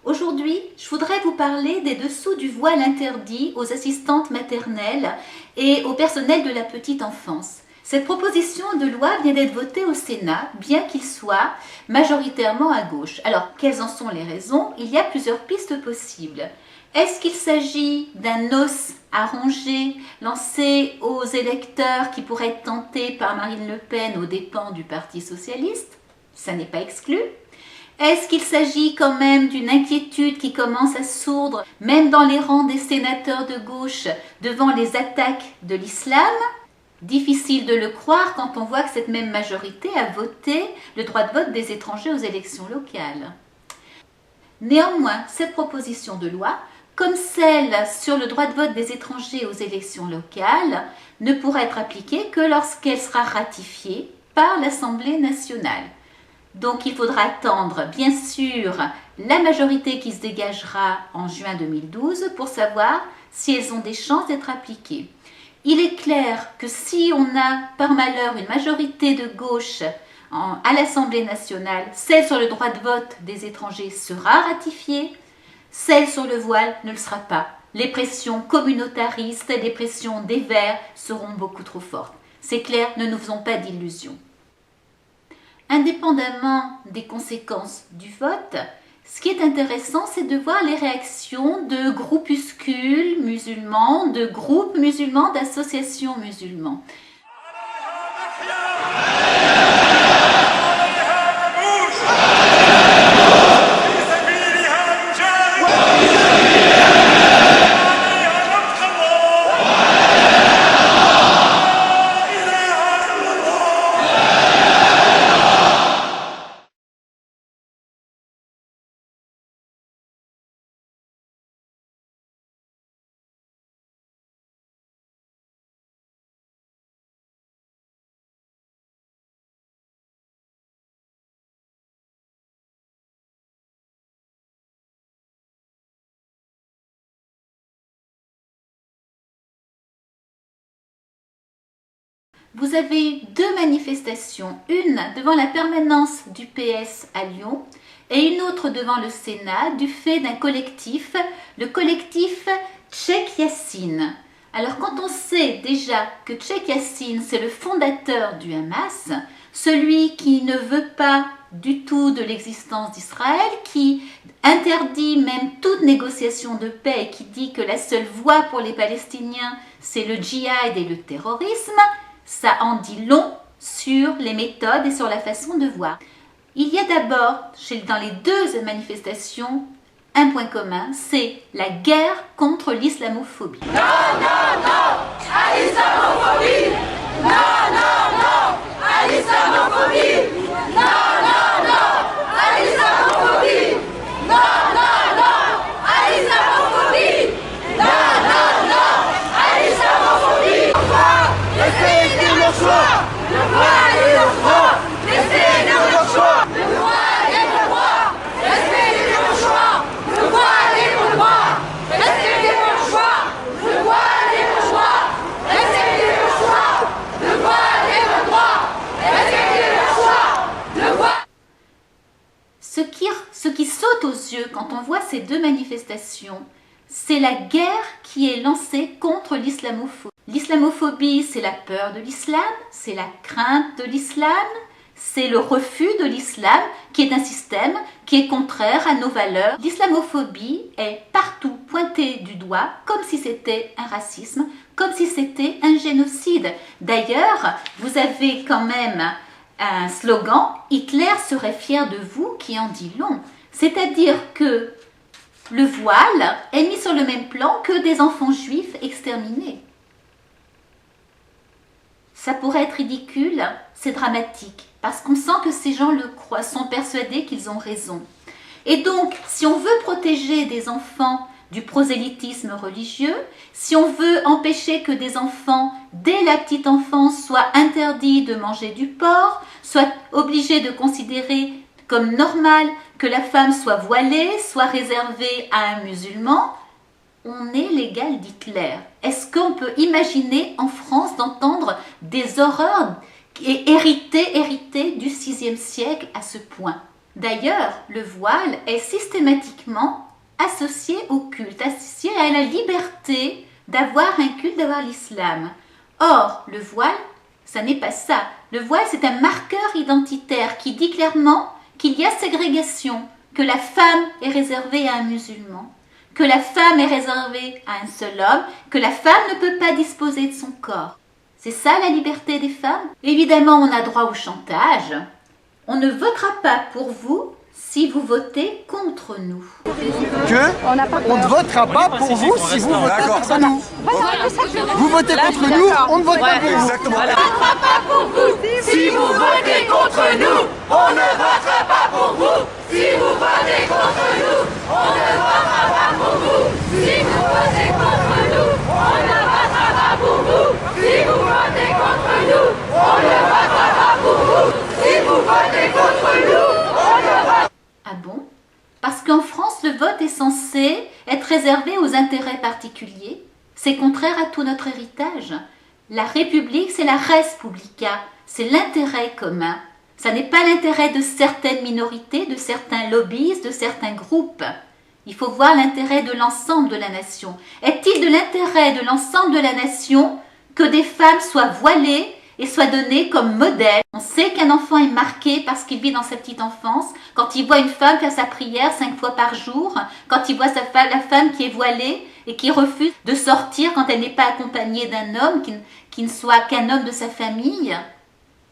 Aujourd'hui, je voudrais vous parler des dessous du voile interdit aux assistantes maternelles et au personnel de la petite enfance. Cette proposition de loi vient d'être votée au Sénat, bien qu'il soit majoritairement à gauche. Alors, quelles en sont les raisons? Il y a plusieurs pistes possibles. Est-ce qu'il s'agit d'un os à ronger lancé aux électeurs qui pourraient être tentés par Marine Le Pen aux dépens du Parti socialiste? Ça n'est pas exclu. Est-ce qu'il s'agit quand même d'une inquiétude qui commence à sourdre, même dans les rangs des sénateurs de gauche, devant les attaques de l'islam? Difficile de le croire quand on voit que cette même majorité a voté le droit de vote des étrangers aux élections locales. Néanmoins, cette proposition de loi, comme celle sur le droit de vote des étrangers aux élections locales, ne pourra être appliquée que lorsqu'elle sera ratifiée par l'Assemblée nationale. Donc il faudra attendre, bien sûr, la majorité qui se dégagera en juin 2012 pour savoir si elles ont des chances d'être appliquées. Il est clair que si on a par malheur une majorité de gauche à l'Assemblée nationale, celle sur le droit de vote des étrangers sera ratifiée, celle sur le voile ne le sera pas. Les pressions communautaristes, les pressions des Verts seront beaucoup trop fortes. C'est clair, ne nous faisons pas d'illusions. Indépendamment des conséquences du vote, ce qui est intéressant, c'est de voir les réactions de groupuscules musulmans, de groupes musulmans, d'associations musulmans. Vous avez deux manifestations, une devant la permanence du PS à Lyon et une autre devant le Sénat du fait d'un collectif, le collectif Cheikh Yassine. Alors quand on sait déjà que Cheikh Yassine, c'est le fondateur du Hamas, celui qui ne veut pas du tout de l'existence d'Israël, qui interdit même toute négociation de paix et qui dit que la seule voie pour les Palestiniens, c'est le djihad et le terrorisme, ça en dit long sur les méthodes et sur la façon de voir. Il y a d'abord, dans les deux manifestations, un point commun, c'est la guerre contre l'islamophobie. Non, non, non à l'islamophobie. Non, non, non à l'islamophobie. Non, non, non à l'islamophobie. Non, non, non à l'islamophobie. Non, non, non à l'islamophobie. Laissez le choix. Le voile est le droit. Laissez le choix. Le voile est le droit. Laissez le choix. Le voile est le droit. Laissez le choix. Le voile est le choix. Laissez le choix. Le voile est le droit. Laissez le choix. Le voile. Ce qui saute aux yeux quand on voit ces deux manifestations, c'est la guerre qui est lancée contre l'islamophobie. L'islamophobie, c'est la peur de l'islam, c'est la crainte de l'islam, c'est le refus de l'islam qui est un système qui est contraire à nos valeurs. L'islamophobie est partout pointée du doigt comme si c'était un racisme, comme si c'était un génocide. D'ailleurs, vous avez quand même un slogan « Hitler serait fier de vous » qui en dit long. C'est-à-dire que le voile est mis sur le même plan que des enfants juifs exterminés. Ça pourrait être ridicule, c'est dramatique, parce qu'on sent que ces gens le croient, sont persuadés qu'ils ont raison. Et donc, si on veut protéger des enfants du prosélytisme religieux, si on veut empêcher que des enfants, dès la petite enfance, soient interdits de manger du porc, soient obligés de considérer comme normal que la femme soit voilée, soit réservée à un musulman, on est l'égal d'Hitler. Est-ce qu'on peut imaginer en France d'entendre des horreurs héritées du VIe siècle à ce point? D'ailleurs, le voile est systématiquement associé au culte, associé à la liberté d'avoir un culte, d'avoir l'islam. Or, le voile, ça n'est pas ça. Le voile, c'est un marqueur identitaire qui dit clairement qu'il y a ségrégation, que la femme est réservée à un musulman, que la femme est réservée à un seul homme, que la femme ne peut pas disposer de son corps. C'est ça la liberté des femmes? Évidemment, on a droit au chantage. On ne votera pas pour vous si vous votez contre nous. On ne votera pas pour vous si vous votez contre nous. Vous votez contre nous, on ne vote pas pour vous. On ne votera pas pour vous. Si vous votez contre nous, on ne votera pas pour vous. Si vous votez contre nous, on ne votera pas pour vous. Si vous votez contre nous, on ne votera pas pour vous. Si vous votez contre nous, on ne votera pas pour vous. Si vous votez contre nous, on ne votera. Ah bon? Parce qu'en France, le vote est censé être réservé aux intérêts particuliers. C'est contraire à tout notre héritage. La République, c'est la res publica, c'est l'intérêt commun. Ça n'est pas l'intérêt de certaines minorités, de certains lobbies, de certains groupes. Il faut voir l'intérêt de l'ensemble de la nation. Est-il de l'intérêt de l'ensemble de la nation que des femmes soient voilées et soient données comme modèle? On sait qu'un enfant est marqué parce qu'il vit dans sa petite enfance, quand il voit une femme faire sa prière 5 fois par jour, quand il voit la femme qui est voilée et qui refuse de sortir quand elle n'est pas accompagnée d'un homme, qui ne soit qu'un homme de sa famille.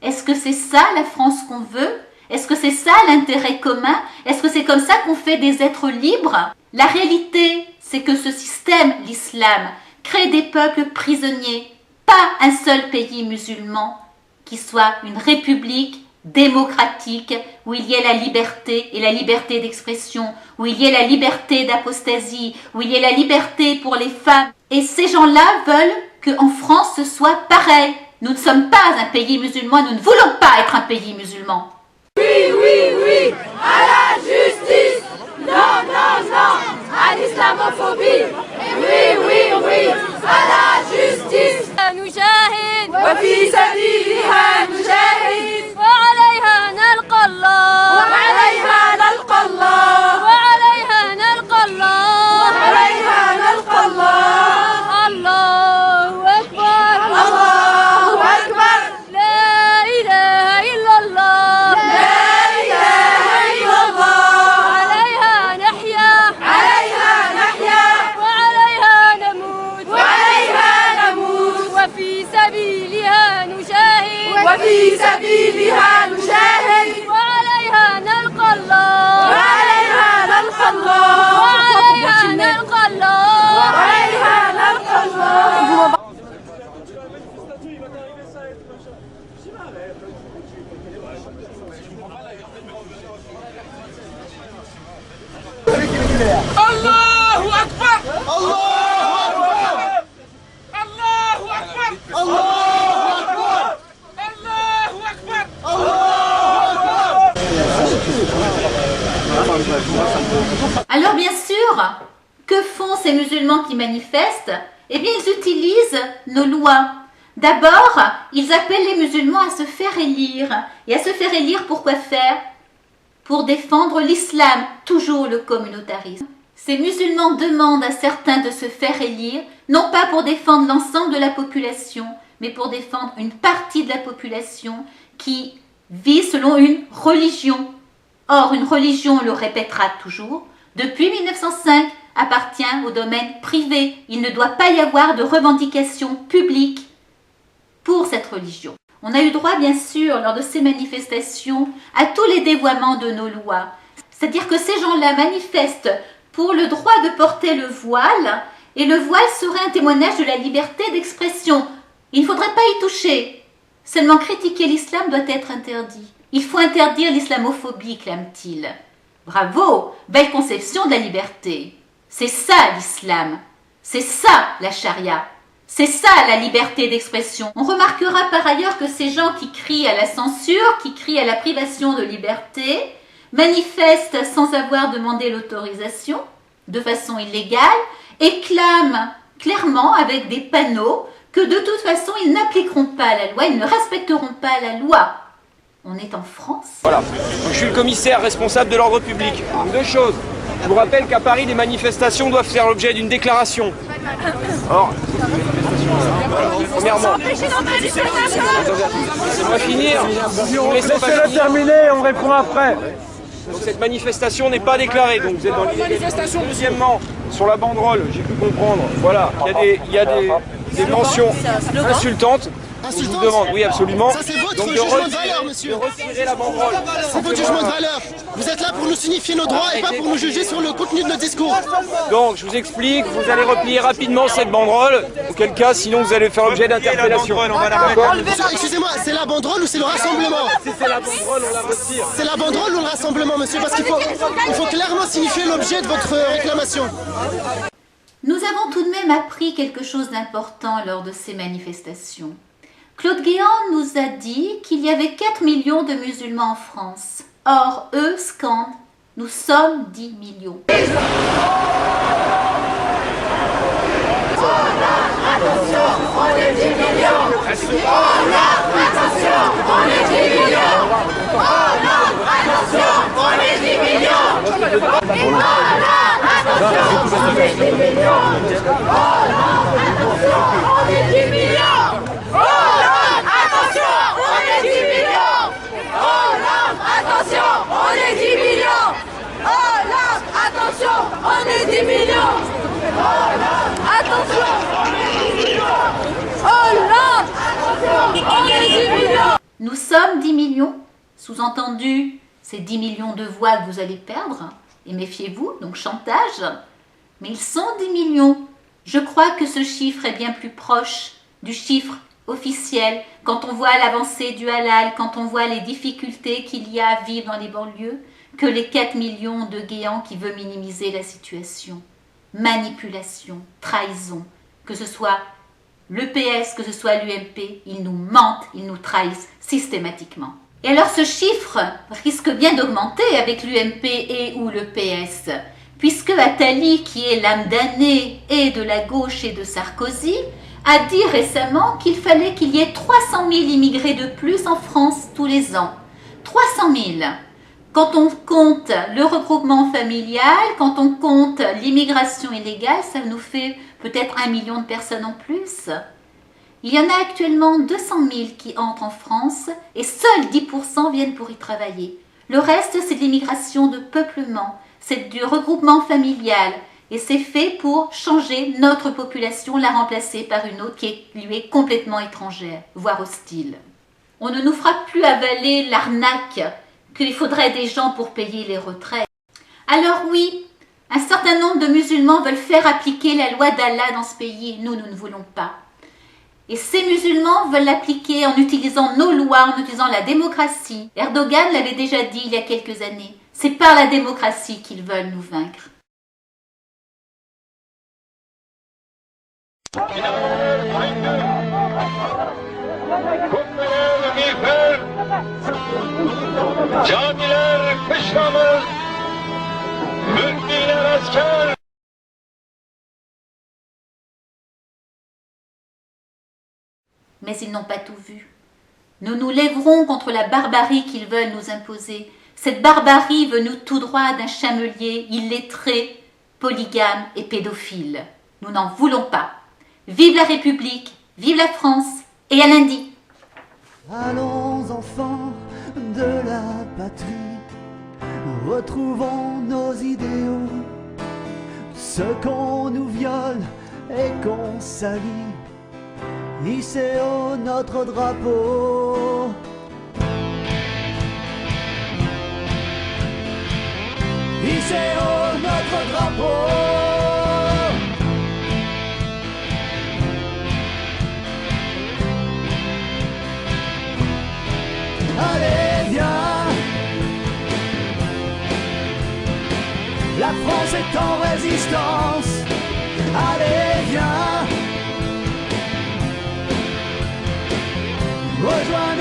Est-ce que c'est ça la France qu'on veut? Est-ce que c'est ça l'intérêt commun? Est-ce que c'est comme ça qu'on fait des êtres libres? La réalité, c'est que ce système, l'islam, crée des peuples prisonniers. Pas un seul pays musulman qui soit une république démocratique où il y ait la liberté et la liberté d'expression, où il y ait la liberté d'apostasie, où il y ait la liberté pour les femmes. Et ces gens-là veulent qu'en France ce soit pareil. Nous ne sommes pas un pays musulman, nous ne voulons pas être un pays musulman. Oui, oui, oui, à la justice. Non, non, non, à l'islamophobie. Oui, oui, oui, à la justice. نجاهد وفي سبيلها نجاهد وعليها نلقى الله وعليها نلقى الله وعليها نلقى الله وعليها نلقى الله. الله أكبر الله أكبر. لا إله إلا الله لا إله إلا الله. عليها نحيا عليها نحيا وعليها نموت وعليها نموت وفي سبيلها نجاهد وفي سبيلها نجاهد وعليها نلقى الله وعليها نلقى الله وعليها نلقى الله وعليها نلقى الله. الله أكبر الله أكبر الله أكبر الله أكبر الله أكبر. Alors bien sûr, que font ces musulmans qui manifestent? Eh bien, ils utilisent nos lois. D'abord, ils appellent les musulmans à se faire élire. Et à se faire élire, pour quoi faire? Pour défendre l'islam, toujours le communautarisme. Ces musulmans demandent à certains de se faire élire, non pas pour défendre l'ensemble de la population, mais pour défendre une partie de la population qui vit selon une religion. Or, une religion, on le répétera toujours, depuis 1905, appartient au domaine privé. Il ne doit pas y avoir de revendication publique pour cette religion. On a eu droit, bien sûr, lors de ces manifestations, à tous les dévoiements de nos lois. C'est-à-dire que ces gens-là manifestent pour le droit de porter le voile, et le voile serait un témoignage de la liberté d'expression. Il ne faudrait pas y toucher. Seulement critiquer l'islam doit être interdit. Il faut interdire l'islamophobie, clame-t-il. Bravo, belle conception de la liberté. C'est ça l'islam. C'est ça la charia. C'est ça la liberté d'expression. On remarquera par ailleurs que ces gens qui crient à la censure, qui crient à la privation de liberté, manifestent sans avoir demandé l'autorisation, de façon illégale, et clament clairement avec des panneaux que de toute façon ils n'appliqueront pas la loi, ils ne respecteront pas la loi. On est en France. Voilà. Donc, je suis le commissaire responsable de l'ordre public. Donc, deux choses. Je vous rappelle qu'à Paris, les manifestations doivent faire l'objet d'une déclaration. Or, premièrement, laissez-moi finir. Laissez-le terminer, on répond après. Donc cette manifestation n'est pas déclarée, donc vous êtes dans l'illégalité. Deuxièmement, sur la banderole, j'ai pu comprendre, voilà, il y a des mentions insultantes. Je vous demande, oui absolument, ça c'est votre donc jugement de valeur, monsieur. de retirer la banderole. C'est votre jugement de valeur. Vous êtes là pour nous signifier nos droits et pas pour nous juger sur le contenu de notre discours. Donc je vous explique, vous allez replier rapidement cette banderole, auquel cas sinon vous allez faire l'objet d'interpellation. Excusez-moi, c'est la banderole ou c'est le rassemblement? Si c'est la banderole, on la retire. C'est la banderole ou le rassemblement, monsieur? Parce qu'il faut clairement signifier l'objet de votre réclamation. Nous avons tout de même appris quelque chose d'important lors de ces manifestations. Claude Guéant nous a dit qu'il y avait 4 millions de musulmans en France. Or, eux scandent « Nous sommes 10 millions ». Nous sommes 10 millions, sous-entendu, c'est 10 millions de voix que vous allez perdre, et méfiez-vous, donc chantage, mais ils sont 10 millions. Je crois que ce chiffre est bien plus proche du chiffre officiel, quand on voit l'avancée du halal, quand on voit les difficultés qu'il y a à vivre dans les banlieues, que les 4 millions de Guéant qui veulent minimiser la situation. Manipulation, trahison, que ce soit le PS, que ce soit l'UMP, ils nous mentent, ils nous trahissent systématiquement. Et alors ce chiffre risque bien d'augmenter avec l'UMP et ou le PS, puisque Attali, qui est l'âme damnée et de la gauche et de Sarkozy, a dit récemment qu'il fallait qu'il y ait 300 000 immigrés de plus en France tous les ans. 300 000. Quand on compte le regroupement familial, quand on compte l'immigration illégale, ça nous fait peut-être 1 million de personnes en plus. Il y en a actuellement 200 000 qui entrent en France et seuls 10% viennent pour y travailler. Le reste, c'est de l'immigration de peuplement, c'est du regroupement familial et c'est fait pour changer notre population, la remplacer par une autre qui lui est complètement étrangère, voire hostile. On ne nous fera plus avaler l'arnaque qu'il faudrait des gens pour payer les retraites. Alors oui, un certain nombre de musulmans veulent faire appliquer la loi d'Allah dans ce pays. Nous ne voulons pas. Et ces musulmans veulent l'appliquer en utilisant nos lois, en utilisant la démocratie. Erdogan l'avait déjà dit il y a quelques années. C'est par la démocratie qu'ils veulent nous vaincre. Mais ils n'ont pas tout vu. Nous nous lèverons contre la barbarie qu'ils veulent nous imposer. Cette barbarie venue tout droit d'un chamelier illettré, polygame et pédophile. Nous n'en voulons pas. Vive la République, vive la France et à lundi. Allons enfants de la patrie, retrouvons nos idéaux, ce qu'on nous viole et qu'on salit, hissez haut notre drapeau. Hissez haut notre drapeau. Allez, viens, la France est en résistance. Allez, viens, rejoins